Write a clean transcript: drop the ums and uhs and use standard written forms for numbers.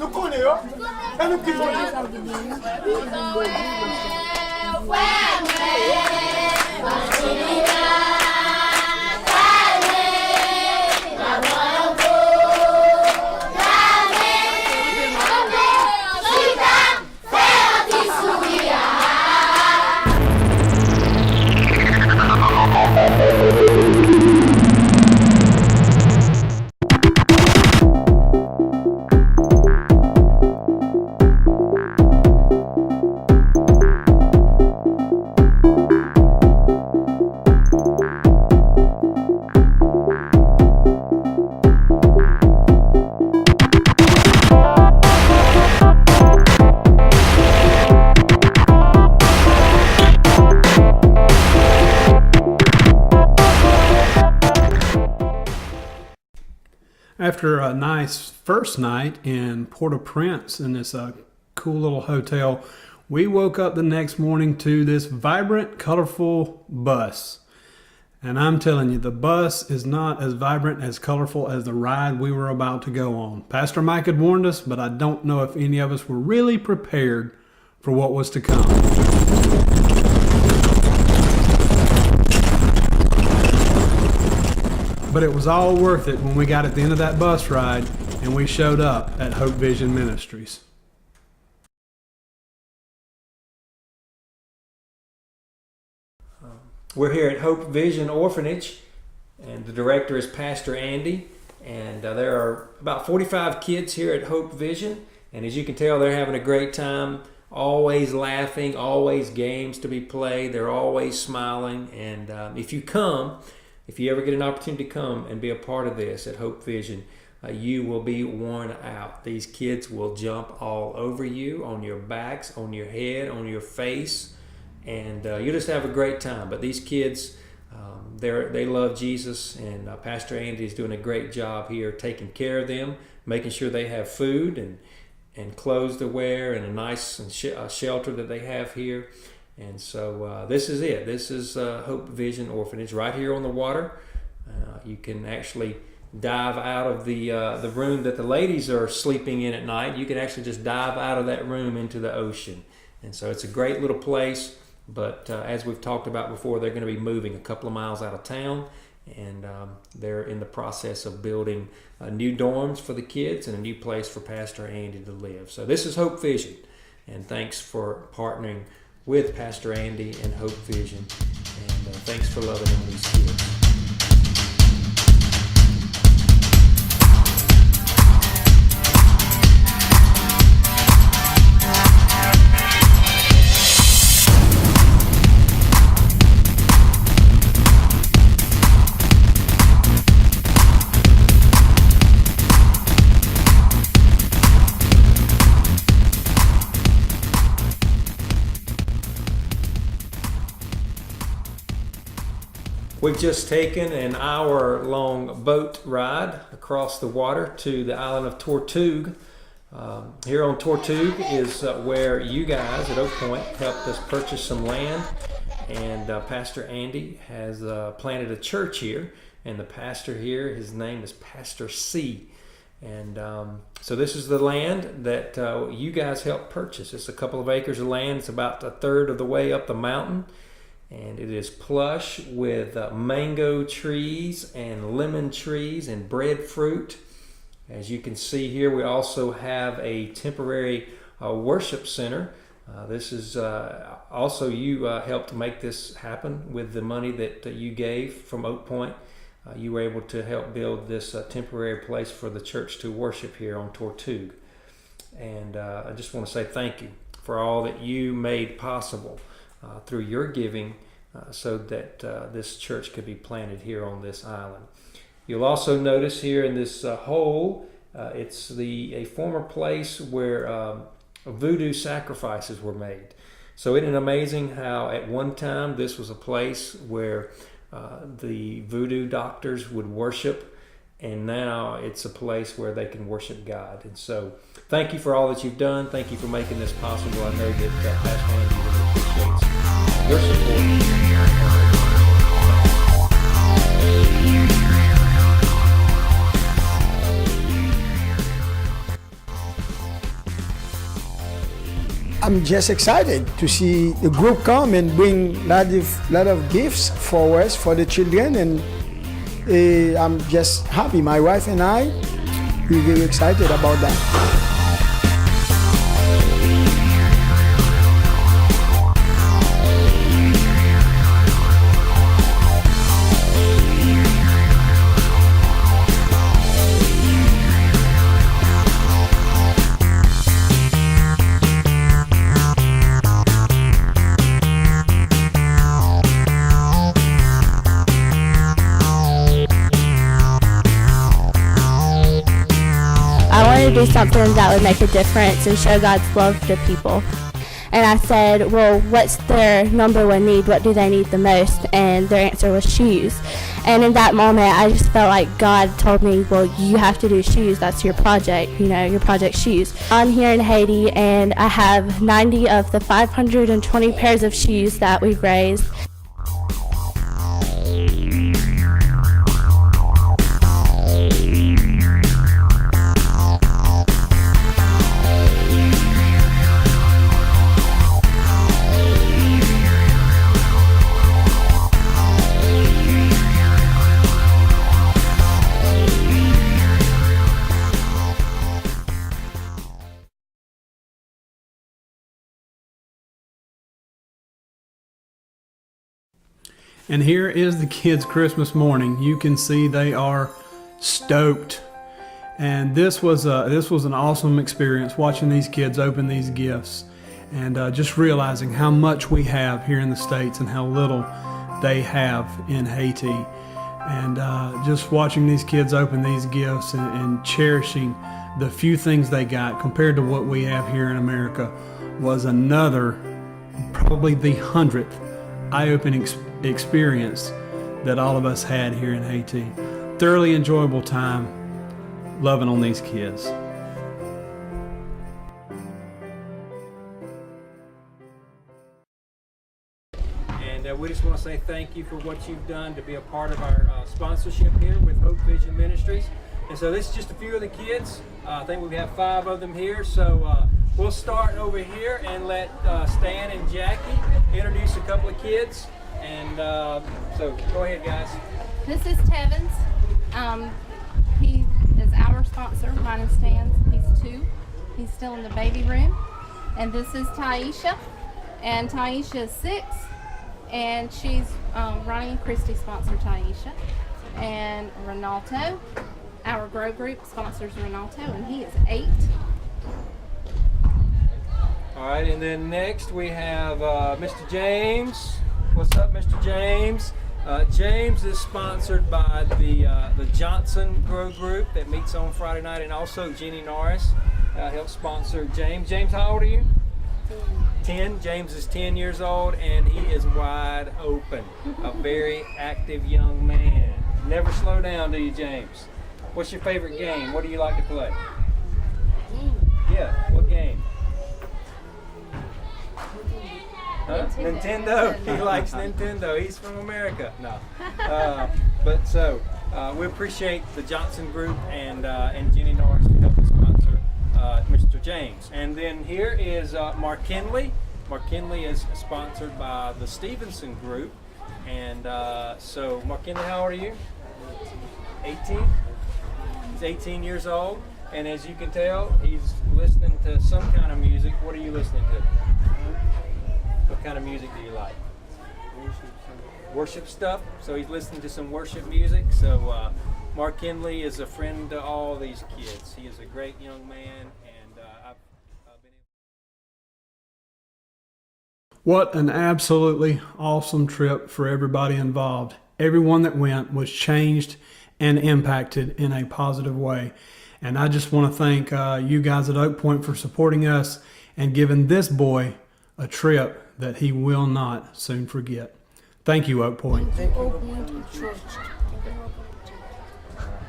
Nous connaissons. Et nous qui After a nice first night in Port-au-Prince in this cool little hotel, we woke up the next morning to this vibrant, colorful bus. And I'm telling you, the bus is not as vibrant, as colorful as the ride we were about to go on. Pastor Mike had warned us, but I don't know if any of us were really prepared for what was to come. But it was all worth it when we got at the end of that bus ride and we showed up at Hope Vision Ministries. We're here at Hope Vision Orphanage, and the director is Pastor Andy, and there are about 45 kids here at Hope Vision, and as you can tell, they're having a great time, always laughing, always games to be played, they're always smiling, and if you ever get an opportunity to come and be a part of this at Hope Vision, you will be worn out. These kids will jump all over you, on your backs, on your head, on your face, and you'll just have a great time. But these kids, they love Jesus, and Pastor Andy is doing a great job here taking care of them, making sure they have food and clothes to wear and a nice shelter that they have here. And so this is it. This is Hope Vision Orphanage right here on the water. You can actually dive out of the room that the ladies are sleeping in at night. You can actually just dive out of that room into the ocean. And so it's a great little place. But as we've talked about before, they're going to be moving a couple of miles out of town. And they're in the process of building new dorms for the kids and a new place for Pastor Andy to live. So this is Hope Vision. And thanks for partnering with Pastor Andy and Hope Vision, and thanks for loving on these kids. We've just taken an hour-long boat ride across the water to the island of Tortuga. Here on Tortuga is where you guys at Oak Point helped us purchase some land, and Pastor Andy has planted a church here, and the pastor here, his name is Pastor C. And so this is the land that you guys helped purchase. It's a couple of acres of land. It's about a third of the way up the mountain. And it is plush with mango trees and lemon trees and breadfruit. As you can see here, we also have a temporary worship center. This is also you helped make this happen with the money that you gave from Oak Point. You were able to help build this temporary place for the church to worship here on Tortuga. And I just want to say thank you for all that you made possible through your giving so that this church could be planted here on this island. You'll also notice here in this hole, it's a former place where voodoo sacrifices were made. So isn't it amazing how at one time this was a place where the voodoo doctors would worship, and now it's a place where they can worship God. And so thank you for all that you've done. Thank you for making this possible. I know that Pastor Andy really appreciates your support. I'm just excited to see the group come and bring lot of gifts for us, for the children, and I'm just happy. My wife and I, we're very excited about that. I wanted to do something that would make a difference and show God's love to people. And I said, well, what's their number one need? What do they need the most? And their answer was shoes. And in that moment, I just felt like God told me, well, you have to do shoes. That's your project, your project shoes. I'm here in Haiti, and I have 90 of the 520 pairs of shoes that we've raised. And here is the kids' Christmas morning. You can see they are stoked. And this was an awesome experience, watching these kids open these gifts and just realizing how much we have here in the States and how little they have in Haiti. And just watching these kids open these gifts and cherishing the few things they got compared to what we have here in America was another, probably the 100th eye-opening experience that all of us had here in Haiti. Thoroughly enjoyable time loving on these kids. And we just want to say thank you for what you've done to be a part of our sponsorship here with Hope Vision Ministries. And so this is just a few of the kids. I think we have 5 of them here. So we'll start over here and let Stan and Jackie introduce a couple of kids. And so go ahead, guys. This is Tevins. He is our sponsor. Mine is Stan's. He's 2. He's still in the baby room. And this is Taisha. And Taisha is 6. And she's Ronnie and Christy sponsor Taisha. And Ronaldo, our Grow Group sponsors Ronaldo, and he is 8. All right, and then next we have Mr. James. What's up, Mr. James? James is sponsored by the Johnson Grow Group that meets on Friday night, and also Jeannie Norris helps sponsor James. James, how old are you? 10. James is 10 years old, and he is wide open. A very active young man. Never slow down, do you, James? What's your favorite game? What do you like to play? Yeah, what game? Huh? Nintendo. He likes Nintendo. He's from America. No. But so we appreciate the Johnson Group and Jenny Norris to help us sponsor Mr. James. And then here is Mark Kinley. Mark Kinley is sponsored by the Stevenson Group. And so Mark Kinley, how old are you? 18. He's 18 years old. And as you can tell, he's listening to some kind of music. What are you listening to? What kind of music do you like? Worship stuff. So he's listening to some worship music. So Mark Kinley is a friend to all these kids. He is a great young man, and I've been able. What an absolutely awesome trip for everybody involved. Everyone that went was changed and impacted in a positive way. And I just want to thank you guys at Oak Point for supporting us and giving this boy a trip that he will not soon forget. Thank you, Oak Point. Thank you, Oak Point Church.